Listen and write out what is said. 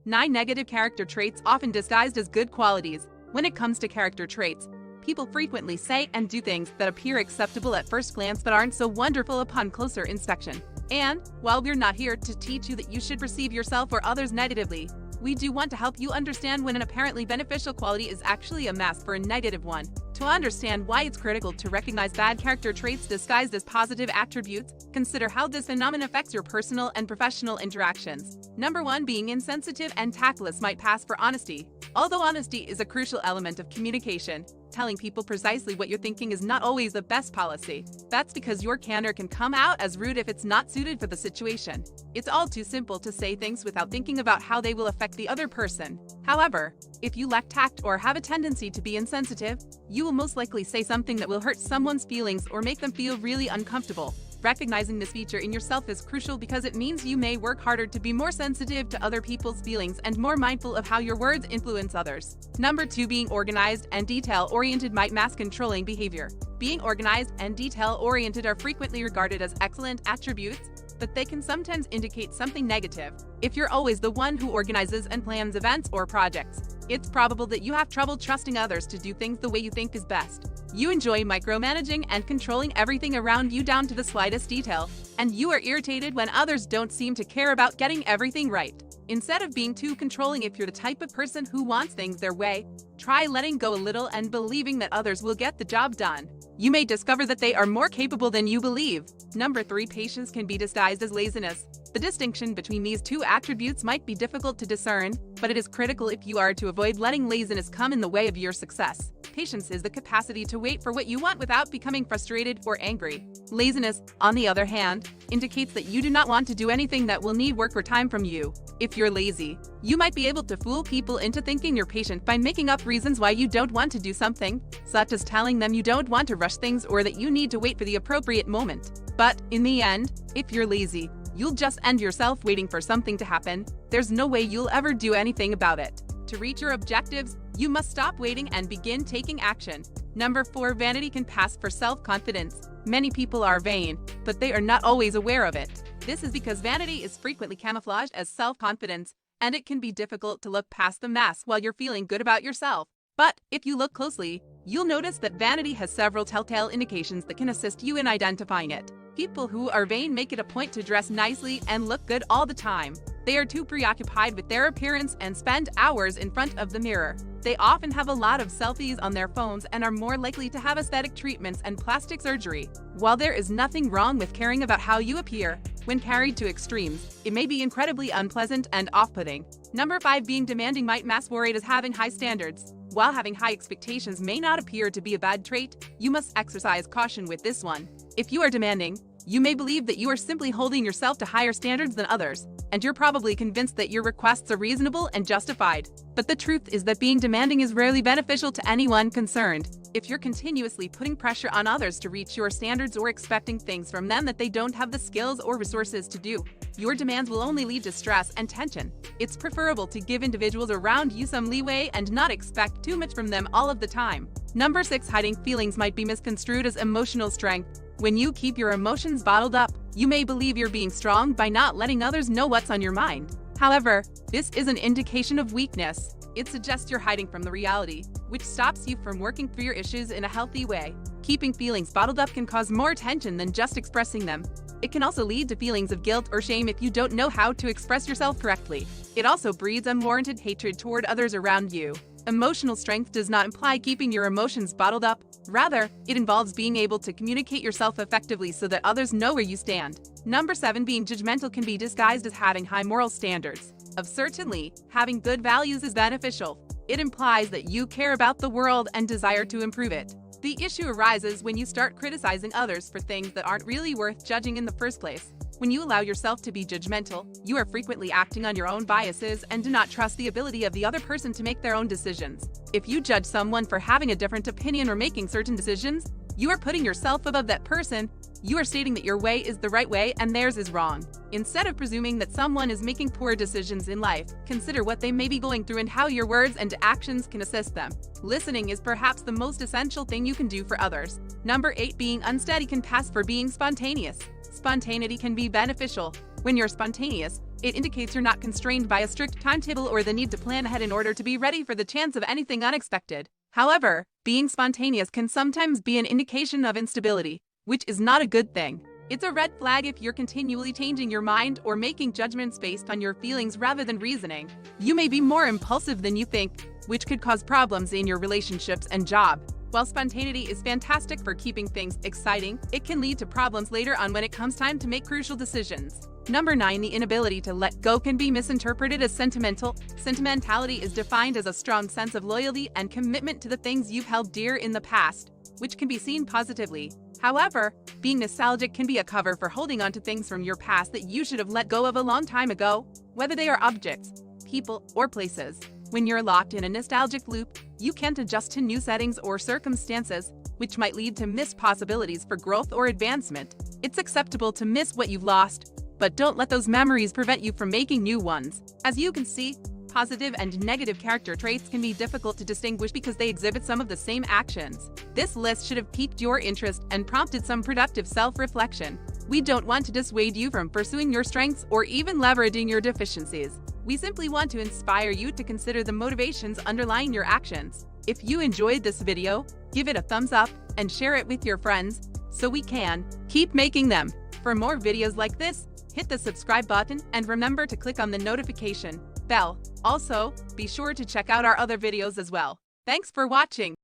9 negative character traits often disguised as good qualities. When it comes to character traits, people frequently say and do things that appear acceptable at first glance but aren't so wonderful upon closer inspection. And, while we're not here to teach you that you should perceive yourself or others negatively, we do want to help you understand when an apparently beneficial quality is actually a mask for a negative one. To understand why it's critical to recognize bad character traits disguised as positive attributes, consider how this phenomenon affects your personal and professional interactions. Number 1. Being insensitive and tactless might pass for honesty. Although honesty is a crucial element of communication, telling people precisely what you're thinking is not always the best policy. That's because your candor can come out as rude if it's not suited for the situation. It's all too simple to say things without thinking about how they will affect the other person. However, if you lack tact or have a tendency to be insensitive, you will most likely say something that will hurt someone's feelings or make them feel really uncomfortable. Recognizing this feature in yourself is crucial because it means you may work harder to be more sensitive to other people's feelings and more mindful of how your words influence others. Number 2. Being organized and detail-oriented might mask controlling behavior. Being organized and detail-oriented are frequently regarded as excellent attributes, but they can sometimes indicate something negative. If you're always the one who organizes and plans events or projects, it's probable that you have trouble trusting others to do things the way you think is best. You enjoy micromanaging and controlling everything around you down to the slightest detail, and you are irritated when others don't seem to care about getting everything right. Instead of being too controlling, if you're the type of person who wants things their way, try letting go a little and believing that others will get the job done. You may discover that they are more capable than you believe. Number 3. Patience can be disguised as laziness. The distinction between these two attributes might be difficult to discern, but it is critical if you are to avoid letting laziness come in the way of your success. Patience is the capacity to wait for what you want without becoming frustrated or angry. Laziness, on the other hand, indicates that you do not want to do anything that will need work or time from you. If you're lazy, you might be able to fool people into thinking you're patient by making up reasons why you don't want to do something, such as telling them you don't want to rush things or that you need to wait for the appropriate moment. But, in the end, if you're lazy, you'll just end yourself waiting for something to happen. There's no way you'll ever do anything about it. To reach your objectives, you must stop waiting and begin taking action. Number 4. Vanity can pass for self-confidence. Many people are vain, but they are not always aware of it. This is because vanity is frequently camouflaged as self-confidence, and it can be difficult to look past the mask while you're feeling good about yourself. But if you look closely, you'll notice that vanity has several telltale indications that can assist you in identifying it. People who are vain make it a point to dress nicely and look good all the time. They are too preoccupied with their appearance and spend hours in front of the mirror. They often have a lot of selfies on their phones and are more likely to have aesthetic treatments and plastic surgery. While there is nothing wrong with caring about how you appear, when carried to extremes, it may be incredibly unpleasant and off-putting. Number 5. Being demanding might masquerade as having high standards. While having high expectations may not appear to be a bad trait, you must exercise caution with this one. If you are demanding, you may believe that you are simply holding yourself to higher standards than others, and you're probably convinced that your requests are reasonable and justified. But the truth is that being demanding is rarely beneficial to anyone concerned. If you're continuously putting pressure on others to reach your standards or expecting things from them that they don't have the skills or resources to do, your demands will only lead to stress and tension. It's preferable to give individuals around you some leeway and not expect too much from them all of the time. Number 6. Hiding feelings might be misconstrued as emotional strength. When you keep your emotions bottled up, you may believe you're being strong by not letting others know what's on your mind. However, this is an indication of weakness. It suggests you're hiding from the reality, which stops you from working through your issues in a healthy way. Keeping feelings bottled up can cause more tension than just expressing them. It can also lead to feelings of guilt or shame if you don't know how to express yourself correctly. It also breeds unwarranted hatred toward others around you. Emotional strength does not imply keeping your emotions bottled up. Rather, it involves being able to communicate yourself effectively so that others know where you stand. Number 7. Being judgmental can be disguised as having high moral standards. Certainly, having good values is beneficial. It implies that you care about the world and desire to improve it. The issue arises when you start criticizing others for things that aren't really worth judging in the first place. When you allow yourself to be judgmental, you are frequently acting on your own biases and do not trust the ability of the other person to make their own decisions. If you judge someone for having a different opinion or making certain decisions, you are putting yourself above that person. You are stating that your way is the right way and theirs is wrong. Instead of presuming that someone is making poor decisions in life, consider what they may be going through and how your words and actions can assist them. Listening is perhaps the most essential thing you can do for others. Number 8. Being unsteady can pass for being spontaneous. Spontaneity can be beneficial. When you're spontaneous, It indicates you're not constrained by a strict timetable or the need to plan ahead in order to be ready for the chance of anything unexpected. However, being spontaneous can sometimes be an indication of instability, which is not a good thing. It's a red flag if you're continually changing your mind or making judgments based on your feelings rather than reasoning. You may be more impulsive than you think, which could cause problems in your relationships and job. While spontaneity is fantastic for keeping things exciting, it can lead to problems later on when it comes time to make crucial decisions. Number 9. The inability to let go can be misinterpreted as sentimental. Sentimentality is defined as a strong sense of loyalty and commitment to the things you've held dear in the past, which can be seen positively. However, being nostalgic can be a cover for holding on to things from your past that you should have let go of a long time ago, whether they are objects, people, or places. When you're locked in a nostalgic loop, you can't adjust to new settings or circumstances, which might lead to missed possibilities for growth or advancement. It's acceptable to miss what you've lost, but don't let those memories prevent you from making new ones. As you can see, positive and negative character traits can be difficult to distinguish because they exhibit some of the same actions. This list should have piqued your interest and prompted some productive self-reflection. We don't want to dissuade you from pursuing your strengths or even leveraging your deficiencies. We simply want to inspire you to consider the motivations underlying your actions. If you enjoyed this video, give it a thumbs up and share it with your friends so we can keep making them. For more videos like this, hit the subscribe button and remember to click on the notification bell. Also, be sure to check out our other videos as well. Thanks for watching.